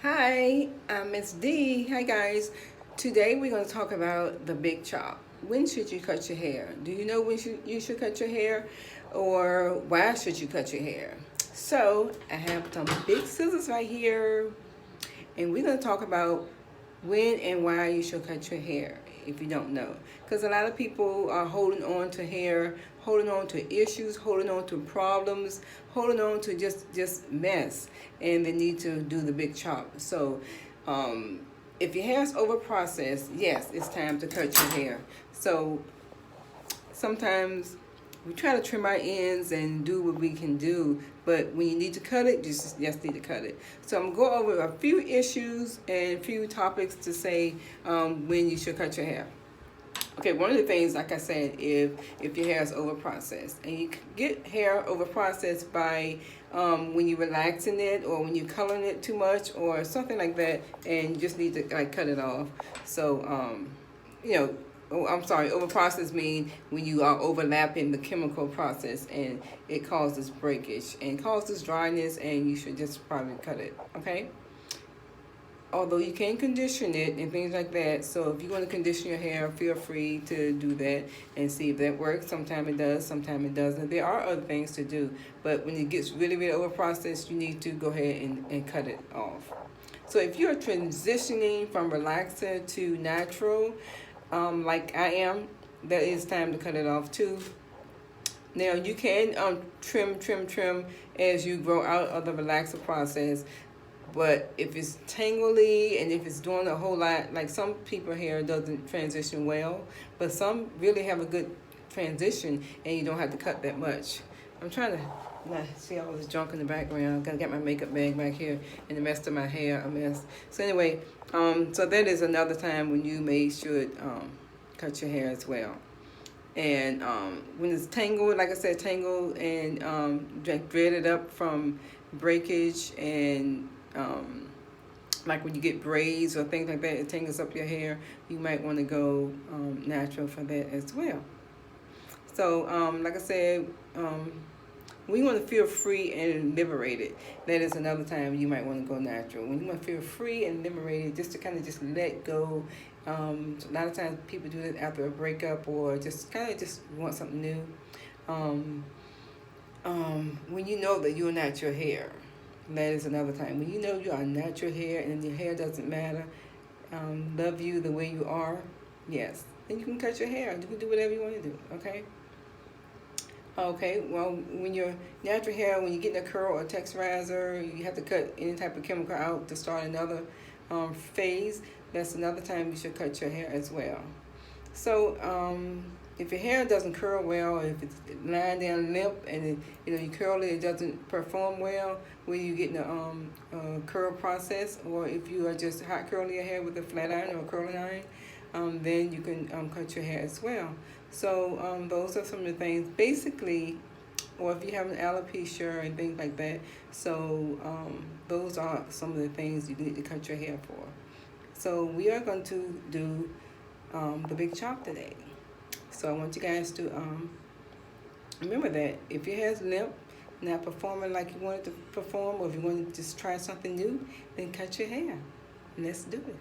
Hi, I'm Miss D. Hi guys. Today we're going to talk about the big chop. When should you cut your hair? Do you know when you should cut your hair, or why should you cut your hair? So I have some big scissors right here, and we're going to talk about when and why you should cut your hair if you don't know. Because a lot of people are holding on to hair, holding on to issues, holding on to problems, holding on to just mess, and they need to do the big chop. So if your hair is over processed, yes, it's time to cut your hair. So sometimes we try to trim our ends and do what we can do, but when you need to cut it, just need to cut it. So I'm going to go over a few issues and a few topics to say when you should cut your hair. Okay, one of the things, like I said, if your hair is over processed, and you get hair over processed by when you're relaxing it, or when you're coloring it too much, or something like that, and you just need to cut it off. So you know. Oh, I'm sorry, over process means when you are overlapping the chemical process, and it causes breakage and causes dryness, and you should just probably cut it, okay? Although you can condition it and things like that, so if you want to condition your hair, feel free to do that and see if that works. Sometimes it does, sometimes it doesn't. There are other things to do, but when it gets really over processed, you need to go ahead and cut it off. So if you're transitioning from relaxer to natural, like I am, that is time to cut it off too. Now you can trim as you grow out of the relaxer process, but if it's tangly and if it's doing a whole lot, like some people hair doesn't transition well, but some really have a good transition and you don't have to cut that much. I'm trying to see all this junk in the background. Gotta get my makeup bag back here, and the rest of my hair a mess. So anyway, so that is another time when you should cut your hair as well. And when it's tangled, like I said, tangled and dreaded up from breakage, and like when you get braids or things like that, it tangles up your hair, you might want to go natural for that as well. So like I said, when you want to feel free and liberated, that is another time you might want to go natural. When you want to feel free and liberated, just to kind of just let go. A lot of times people do that after a breakup, or just kind of just want something new. When you know that you're not your hair, that is another time. When you know you are not your hair and your hair doesn't matter, love you the way you are, yes, then you can cut your hair. You can do whatever you want to do, okay? Okay, well, when you're natural hair, when you get in a curl or texturizer, you have to cut any type of chemical out to start another phase. That's another time you should cut your hair as well. So if your hair doesn't curl well, if it's lying down limp and you curl it, it doesn't perform well when you get in the curl process, or if you are just hot curling your hair with a flat iron or a curling iron, then you can cut your hair as well. So those are some of the things, basically, or if you have an alopecia and things like that. So those are some of the things you need to cut your hair for. So we are going to do the big chop today. So I want you guys to remember that if your hair's limp, not performing like you want it to perform, or if you want to just try something new, then cut your hair. Let's do it.